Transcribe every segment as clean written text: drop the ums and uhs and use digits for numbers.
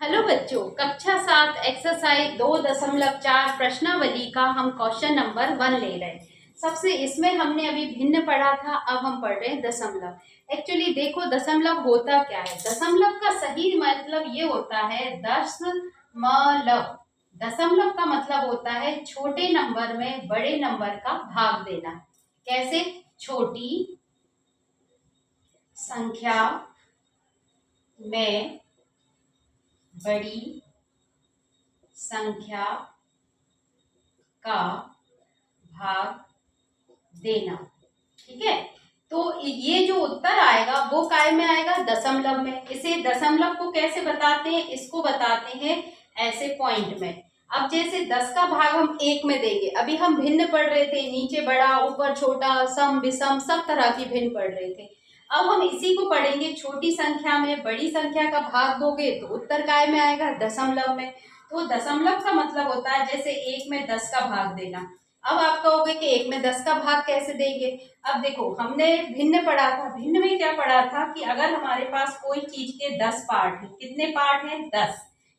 Hello बच्चों, कक्षा 7 exercise 2.4 प्रश्नावली का हम क्वेश्चन नंबर 1 ले रहे हैं। सबसे इसमें हमने अभी भिन्न पढ़ा था, अब हम पढ़ रहे हैं दशमलव। एक्चुअली देखो दशमलव होता क्या है। दशमलव का सही मतलब ये होता है दशमलव। दशमलव का मतलब होता है छोटे नंबर में बड़े नंबर का भाग देना। कैसे? छोटी संख्या में बड़ी संख्या का भाग देना। ठीक है, तो ये जो उत्तर आएगा वो काय में आएगा? दशमलव में। इसे दशमलव को कैसे बताते हैं? इसको बताते हैं ऐसे पॉइंट में। अब जैसे 10 का भाग हम 1 में देंगे, अभी हम भिन्न पढ़ रहे थे, नीचे बड़ा ऊपर छोटा, सम विषम सब तरह की भिन्न पढ़ रहे थे। अब हम इसी को पढ़ेंगे, छोटी संख्या में बड़ी संख्या का भाग दोगे तो उत्तर काय में आएगा? दशमलव में। तो दशमलव का मतलब होता है जैसे 1 में 10 का भाग देना। अब आप कहोगे कि 1 में 10 का भाग कैसे देंगे? अब देखो हमने भिन्न पढ़ा था, भिन्न में क्या पढ़ा था कि अगर हमारे पास कोई चीज के 10 पार्ट है, कितने पार्ट हैं? 10।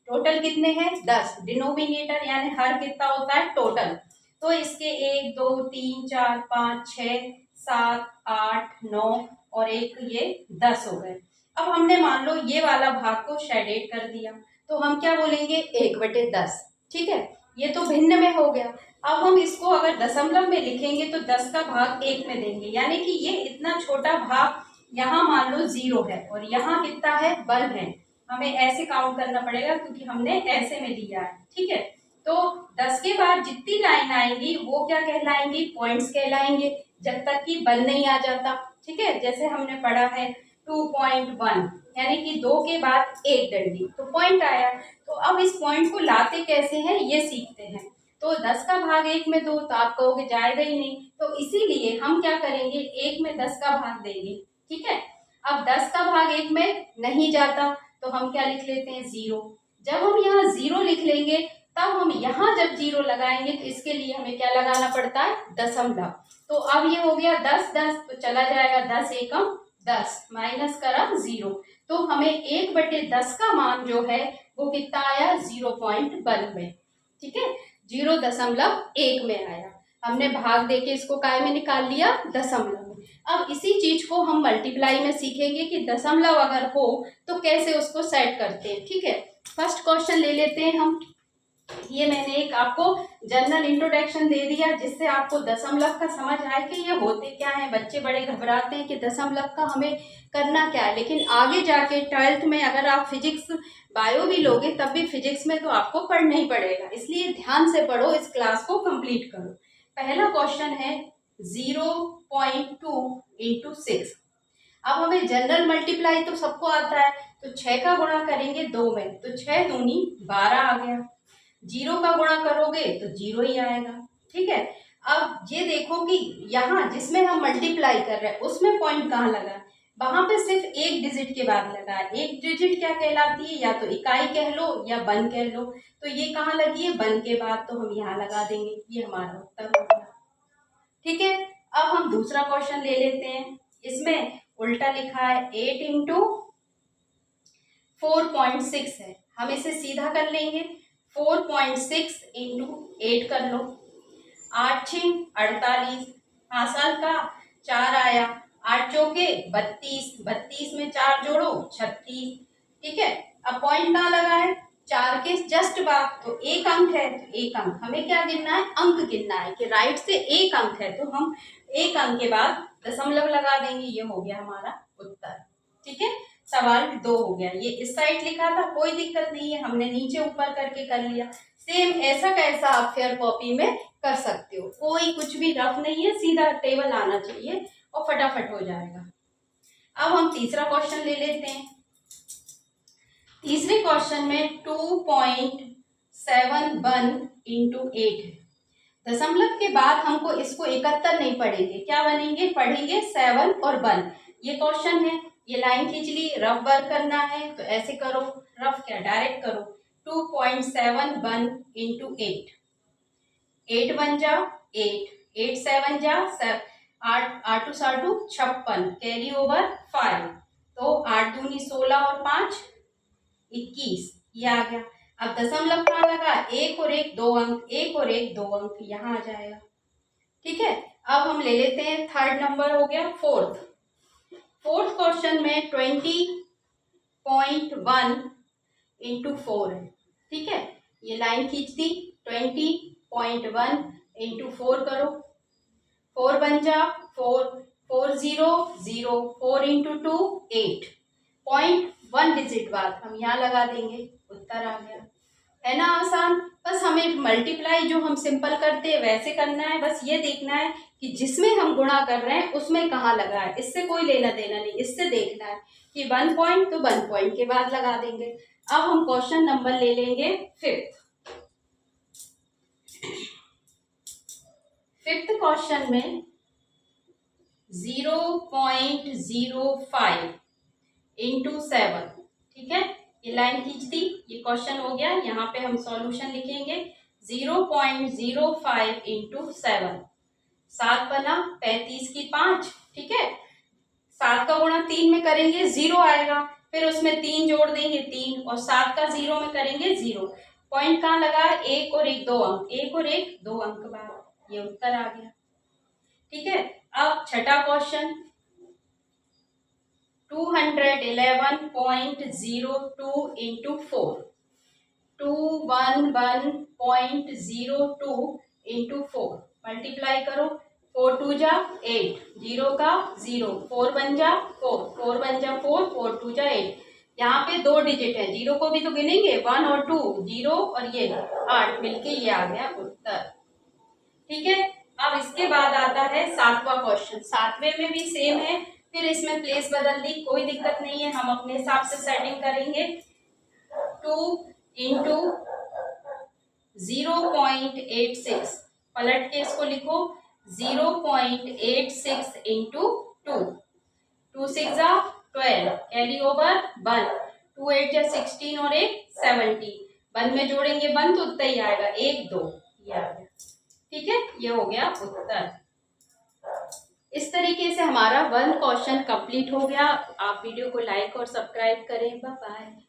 टोटल कितने हैं? 10। डिनोमिनेटर यानी हर कितना होता है? टोटल। तो इसके 1 2 3 4 5 6 7 8 9 और एक ये 10 हो गए। अब हमने मान लो ये वाला भाग को शेडेड कर दिया, तो हम क्या बोलेंगे? 1/10। ठीक है, ये तो भिन्न में हो गया। अब हम इसको अगर दशमलव में लिखेंगे तो 10 का भाग 1 में देंगे, यानी कि ये इतना छोटा भाग यहाँ मान लो 0 है और यहाँ कितना है? 1 है। हमें ऐसे काउंट करना पड़ेगा क्योंकि हमने ऐसे में लिया है। ठीक है, तो 10 के बाद जितनी लाइन आएंगी वो क्या कहलाएंगी? पॉइंट्स कहलाएंगे, जब तक कि 1 नहीं आ जाता। ठीक है, जैसे हमने पढ़ा है 2.1 यानी कि 2 के बाद 1 डंडी तो पॉइंट आया। तो अब इस पॉइंट को लाते कैसे हैं ये सीखते हैं। तो 10 का भाग 1 में दो तो आप कहोगे जाएगा ही नहीं, तो इसीलिए हम क्या करेंगे? 1 में 10 का भाग देंगे। ठीक है, अब 10 का भाग 1 में नहीं जाता तो हम क्या लिख लेते हैं? 0। जब हम यहाँ 0 लिख लेंगे तब हम यहाँ जब 0 लगाएंगे तो इसके लिए हमें क्या लगाना पड़ता है? दशमलव। तो अब ये हो गया 10 10 तो चला जाएगा 10 एकम 10 माइनस करा 0। तो हमें 1/10 का मान जो है वो कितना आया? 0.1 में। ठीक है, 0.1 में आया। हमने भाग देके इसको काय में निकाल लिया? दशमलव में। अब इसी चीज को हम मल्टीप्लाई में सीखेंगे कि दशमलव अगर हो तो कैसे उसको सेट करते हैं। ठीक है, फर्स्ट क्वेश्चन ले लेते हैं हम। ये मैंने एक आपको जनरल इंट्रोडक्शन दे दिया जिससे आपको दशमलव का समझ आए कि ये होते क्या है। बच्चे बड़े घबराते हैं कि दशमलव का हमें करना क्या है, लेकिन आगे जाके 12th में अगर आप फिजिक्स बायो भी लोगे तब भी फिजिक्स में तो आपको पढ़ना ही पड़ेगा, इसलिए ध्यान से पढ़ो, इस क्लास को कंप्लीट करो। पहला क्वेश्चन है 0.2 इंटू 6। अब हमें जनरल मल्टीप्लाई तो सबको आता है, तो 6 का गुणा करेंगे 2 में तो 6 दूनी 12 आ गया। 0 का गुणा करोगे तो 0 ही आएगा। ठीक है, अब ये देखो कि यहाँ जिसमें हम मल्टीप्लाई कर रहे हैं उसमें पॉइंट कहाँ लगा? वहां पे सिर्फ एक डिजिट के बाद लगा है। एक डिजिट क्या कहलाती है? या तो इकाई कह लो या 1 कह लो। तो ये कहाँ लगी है? 1 के बाद, तो हम यहाँ लगा देंगे। ये हमारा उत्तर हो गया। ठीक है, अब हम दूसरा क्वेश्चन ले लेते हैं। इसमें उल्टा लिखा है 8 इंटू 4.6 है, हम इसे सीधा कर लेंगे। 4.6 इंटू 8 कर लो। 8 6 48, हासिल का 4 आया। 8 चौके 32, 32 में 4 जोड़ो 36। ठीक है, अब पॉइंट कहाँ लगा है? 4 के जस्ट बाद, तो एक अंक है तो एक अंक हमें क्या गिनना है? अंक गिनना है कि राइट से एक अंक है तो हम एक अंक के बाद दशमलव लगा देंगे। ये हो गया हमारा उत्तर। ठीक है, सवाल 2 हो गया। ये इस साइड लिखा था, कोई दिक्कत नहीं है, हमने नीचे ऊपर करके कर लिया। सेम ऐसा कैसा आप फेयर कॉपी में कर सकते हो, कोई कुछ भी रफ नहीं है, सीधा टेबल आना चाहिए और फटाफट हो जाएगा। अब हम तीसरा क्वेश्चन ले लेते हैं। तीसरे क्वेश्चन में 2.71 इंटू 8 है। दशमलव के बाद हमको इसको 71 नहीं पढ़ेंगे, क्या बनेंगे? पढ़ेंगे 7 और 1। ये क्वेश्चन है, ये लाइन खींच ली, रफ वर्क करना है तो ऐसे करो, रफ क्या डायरेक्ट करो। 2.71 इंटू 8, 8 1 जा 8, 8 7 जा 8, 8 साटू 56, कैरी ओवर 5, तो 8 दूनी 16 और 5 21, ये आ गया। अब दशमलव कहाँ लगा, 1 और 1 2 अंक, 1 और 1 2 अंक, यहाँ आ जाएगा। ठीक है, अब हम ले लेते हैं थर्ड नंबर, हो गया फोर्थ क्वेश्चन में 20.1 इंटू 4 है। ठीक है, ये लाइन खींच दी, 20.1 इंटू 4 करो, 4 बन जा 4, 4 0 0, 4 इंटू 2 8, 0.1 डिजिट बाद हम यहाँ लगा देंगे, उत्तर आ गया। है ना आसान। बस हमें मल्टीप्लाई जो हम सिंपल करते हैं वैसे करना है, बस ये देखना है कि जिसमें हम गुणा कर रहे हैं उसमें कहाँ लगा है, इससे कोई लेना देना नहीं, इससे देखना है कि 1 पॉइंट तो 1 पॉइंट के बाद लगा देंगे। अब हम क्वेश्चन नंबर ले लेंगे फिफ्थ क्वेश्चन में 0.05 इंटू 7। ठीक है, ये लाइन खींच दी, ये क्वेश्चन हो गया। यहाँ पे हम सॉल्यूशन लिखेंगे 0.05 इंटू 7, 7 बना 35 की 5। ठीक है, 7 का गुणा 3 में करेंगे 0 आएगा, फिर उसमें 3 जोड़ देंगे 3, और 7 का 0 में करेंगे 0। पॉइंट कहाँ लगा, 1 और 1 2 अंक, 1 और 1 2 अंक बाद, ये उत्तर आ गया। ठीक है, अब छठा क्वेश्चन 211.02 इंटू 4, 211.02 इंटू 4, मल्टीप्लाई करो, 4 2 जा 8, 0 का 0, 4 बन जा 4, 4 बन जा 4, 4 2 जा 8। यहाँ पे 2 डिजिट है, 0 को भी तो गिनेंगे, 1 और 2, 0 और ये 8 मिलके ये आ गया उत्तर। ठीक है, अब इसके बाद आता है सातवां क्वेश्चन। सातवें में भी सेम है, फिर इसमें प्लेस बदल दी, कोई दिक्कत नहीं है, हम अपने हिसाब से सेटिंग करेंगे। 2 इंटू 0.86, पलट के इसको लिखो 0.86 इंटू 2, 2 6 जा 12, कैरी ओवर 1, 2 8 जा 16 और 1 17, 1 में जोड़ेंगे 1 तो उत्तर ही आएगा 1 2, ये आ गया। ठीक है, ये हो गया उत्तर। इस तरीके से हमारा 1 क्वेश्चन कंप्लीट हो गया। आप वीडियो को लाइक और सब्सक्राइब करें। Bye bye.